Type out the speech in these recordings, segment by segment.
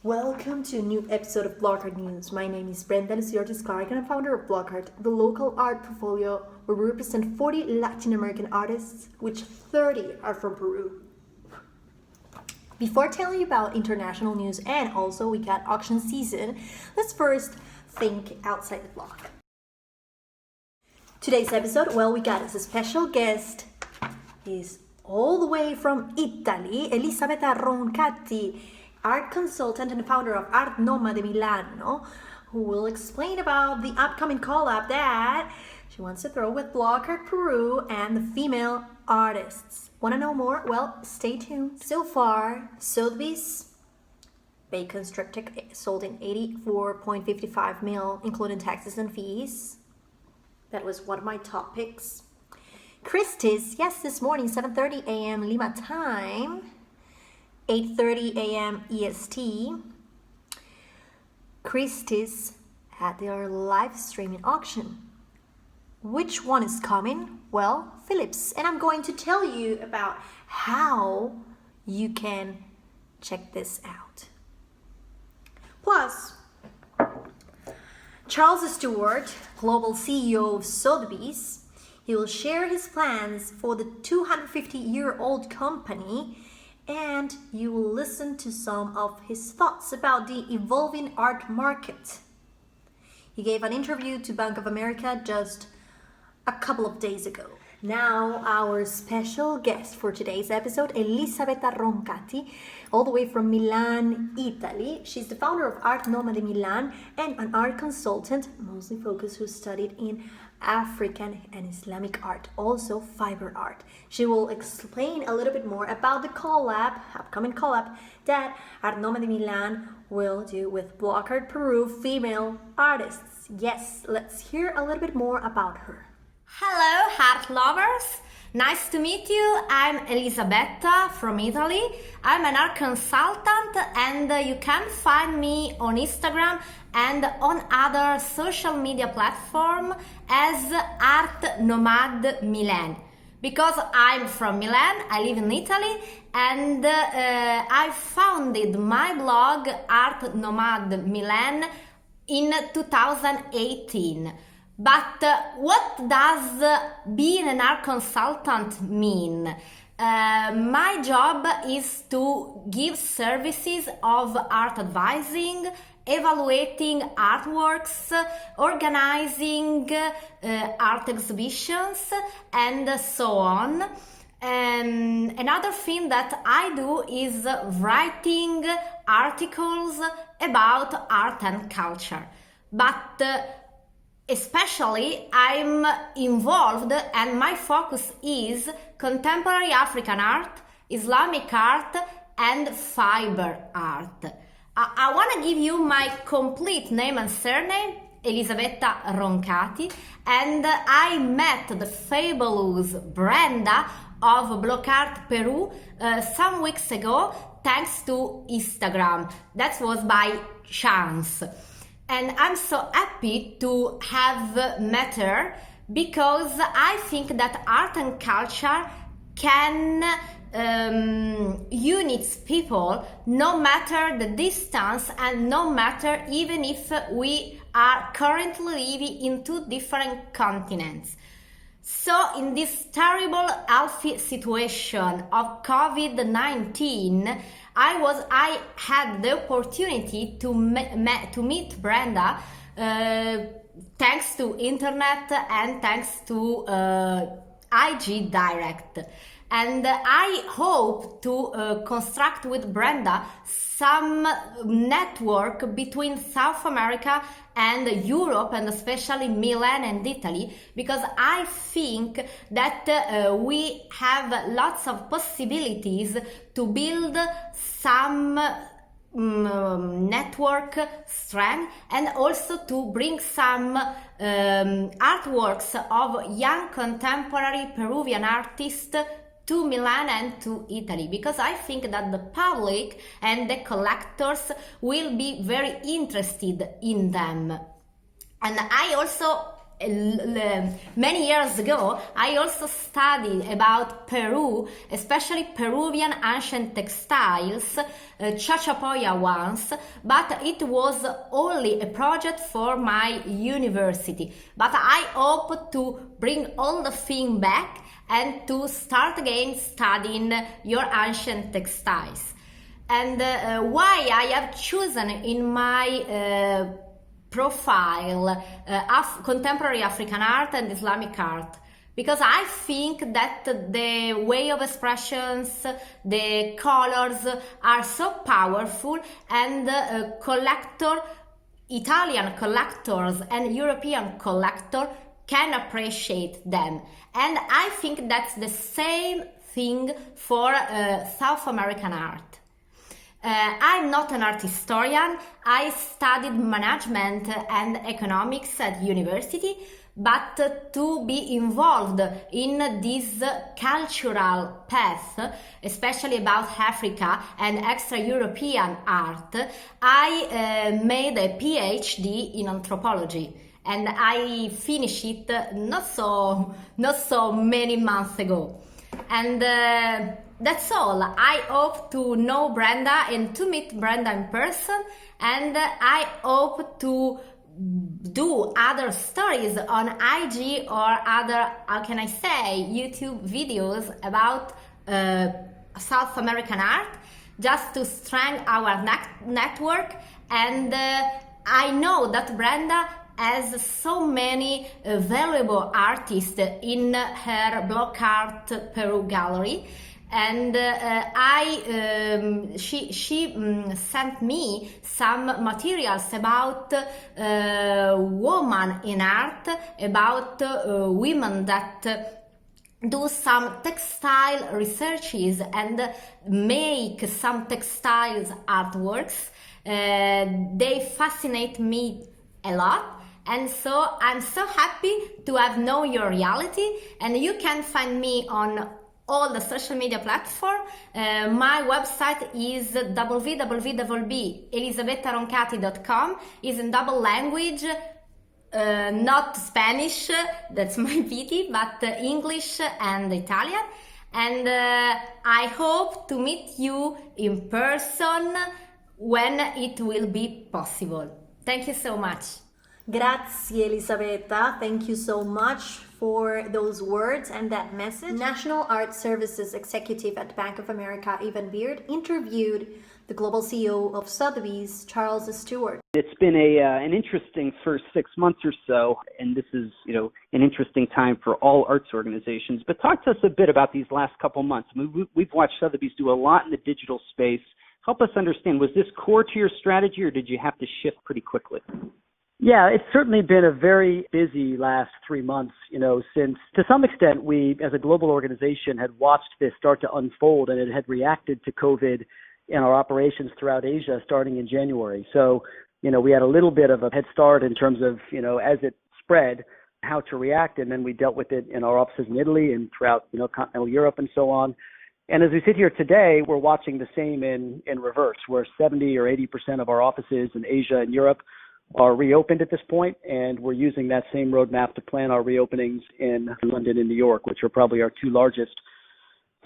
Welcome to a new episode of BLOC Art News. My name is Brenda Clark and I'm founder of BLOC Art, the local art portfolio where we represent 40 Latin American artists, which 30 are from Peru. Before telling you about international news and also we got auction season, let's first think outside the block. Today's episode, we got as a special guest is all the way from Italy, Elisabetta Roncati, art consultant and founder of Art Noma de Milano, who will explain about the upcoming collab that she wants to throw with BLOC Art Peru and the female artists. Want to know more? Well, stay tuned. So far, Sotheby's bacon strip ticket sold in 84.55 mil, including taxes and fees. That was one of my top picks. Christie's, yes, this morning, 7:30 a.m. Lima time, 8:30 a.m. EST. Christie's had their live streaming auction. Which one is coming? Well, Philips. And I'm going to tell you about how you can check this out. Plus, Charles Stewart, global CEO of Sotheby's, he will share his plans for the 250-year-old company, and you will listen to some of his thoughts about the evolving art market. He gave an interview to Bank of America just a couple of days ago. Now, our special guest for today's episode, Elisabetta Roncati, all the way from Milan, Italy. She's the founder of Art Noma de Milan and an art consultant, mostly focused, who studied in African and Islamic art, also fiber art. She will explain a little bit more about the upcoming collab that Art Noma de Milan will do with BLOC Art Peru female artists. Yes, let's hear a little bit more about her. Hello, art lovers! Nice to meet you. I'm Elisabetta from Italy. I'm an art consultant and you can find me on Instagram and on other social media platforms as Art Nomad Milan. Because I'm from Milan, I live in Italy, and I founded my blog Art Nomad Milan in 2018. But what does being an art consultant mean? My job is to give services of art advising, evaluating artworks, organizing art exhibitions, and so on. Another thing that I do is writing articles about art and culture. But especially, I'm involved and my focus is contemporary African art, Islamic art, and fiber art. I want to give you my complete name and surname, Elisabetta Roncati, and I met the fabulous Brenda of BLOC Art Peru some weeks ago thanks to Instagram. That was by chance. And I'm so happy to have met her because I think that art and culture can unite people no matter the distance and no matter even if we are currently living in two different continents. So in this terrible health situation of COVID-19, I had the opportunity to meet Brenda thanks to internet and thanks to IG Direct. And I hope to construct with Brenda some network between South America and Europe, and especially Milan and Italy, because I think that we have lots of possibilities to build some network strength and also to bring some artworks of young contemporary Peruvian artists to Milan and to Italy, because I think that the public and the collectors will be very interested in them. And I also many years ago, I also studied about Peru, especially Peruvian ancient textiles, Chachapoya ones, but it was only a project for my university. But I hope to bring all the thing back and to start again studying your ancient textiles. And why I have chosen in my profile contemporary African art and Islamic art, because I think that the way of expressions, the colors are so powerful, and Italian collectors and European collectors can appreciate them. And I think that's the same thing for South American art. I'm not an art historian. I studied management and economics at university, but to be involved in this cultural path, especially about Africa and extra-European art, I made a PhD in anthropology, and I finished it not so many months ago. And that's all. I hope to know Brenda and to meet Brenda in person, and I hope to do other stories on IG or other, how can I say, YouTube videos about South American art, just to strengthen our network. And I know that Brenda has so many valuable artists in her BLOC Art Peru gallery, and she sent me some materials about women in art, about women that do some textile researches and make some textiles artworks. They fascinate me a lot. And so I'm so happy to have known your reality, and you can find me on all the social media platforms. My website is www.elisabettaroncati.com. It's in double language, not Spanish, that's my pity, but English and Italian. And I hope to meet you in person when it will be possible. Thank you so much. Grazie Elisabetta, thank you so much for those words and that message. National Art Services Executive at Bank of America, Ivan Beard, interviewed the global CEO of Sotheby's, Charles Stewart. It's been an interesting first 6 months or so, and this is, an interesting time for all arts organizations. But talk to us a bit about these last couple months. I mean, we've watched Sotheby's do a lot in the digital space. Help us understand, was this core to your strategy, or did you have to shift pretty quickly? Yeah, it's certainly been a very busy last 3 months, since to some extent we, as a global organization, had watched this start to unfold, and it had reacted to COVID in our operations throughout Asia starting in January. So, we had a little bit of a head start in terms of, as it spread, how to react, and then we dealt with it in our offices in Italy and throughout, continental Europe and so on. And as we sit here today, we're watching the same in reverse, where 70 or 80% of our offices in Asia and Europe are reopened at this point, and we're using that same roadmap to plan our reopenings in London and New York, which are probably our two largest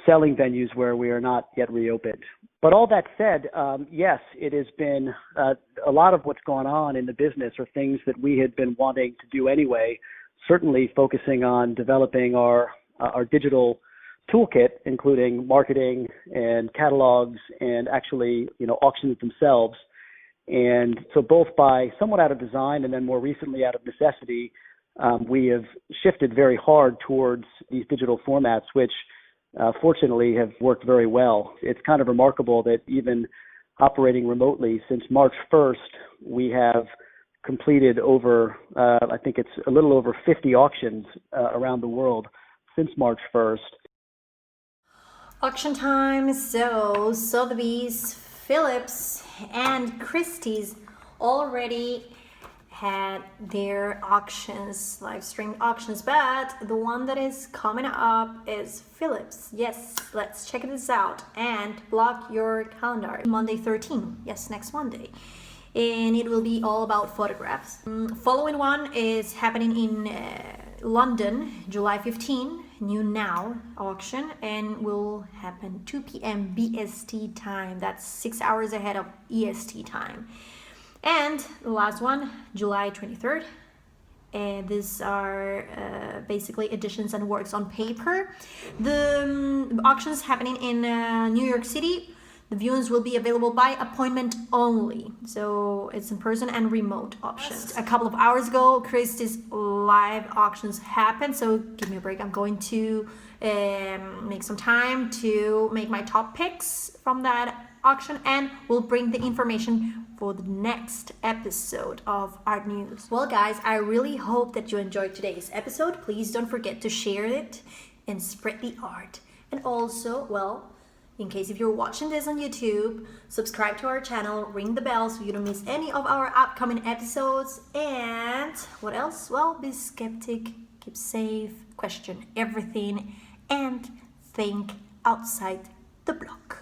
selling venues where we are not yet reopened. But all that said, yes, it has been a lot of what's gone on in the business are things that we had been wanting to do anyway, certainly focusing on developing our digital toolkit, including marketing and catalogs and actually, auctions themselves. And so both by somewhat out of design and then more recently out of necessity, we have shifted very hard towards these digital formats, which fortunately have worked very well. It's kind of remarkable that even operating remotely since March 1st, we have completed over, I think it's a little over 50 auctions around the world since March 1st. Auction time. So Sotheby's, Phillips, and Christie's already had their auctions, live streamed auctions, but the one that is coming up is Phillips. Yes, let's check this out and block your calendar. Monday 13, yes, next Monday. and it will be all about photographs. Following one is happening in London, July 15, New Now auction, and will happen 2 p.m. BST time. That's 6 hours ahead of EST time. And the last one, July 23rd. And these are basically editions and works on paper. The auction's happening in New York City. The viewings will be available by appointment only. So it's in person and remote options. A couple of hours ago, Christie's live auctions happened. So give me a break. I'm going to make some time to make my top picks from that auction, and we'll bring the information for the next episode of Art News. Well, guys, I really hope that you enjoyed today's episode. Please don't forget to share it and spread the art. And also, well, in case if you're watching this on YouTube, subscribe to our channel, ring the bell so you don't miss any of our upcoming episodes. And what else? Well, be skeptic, keep safe, question everything, and think outside the block.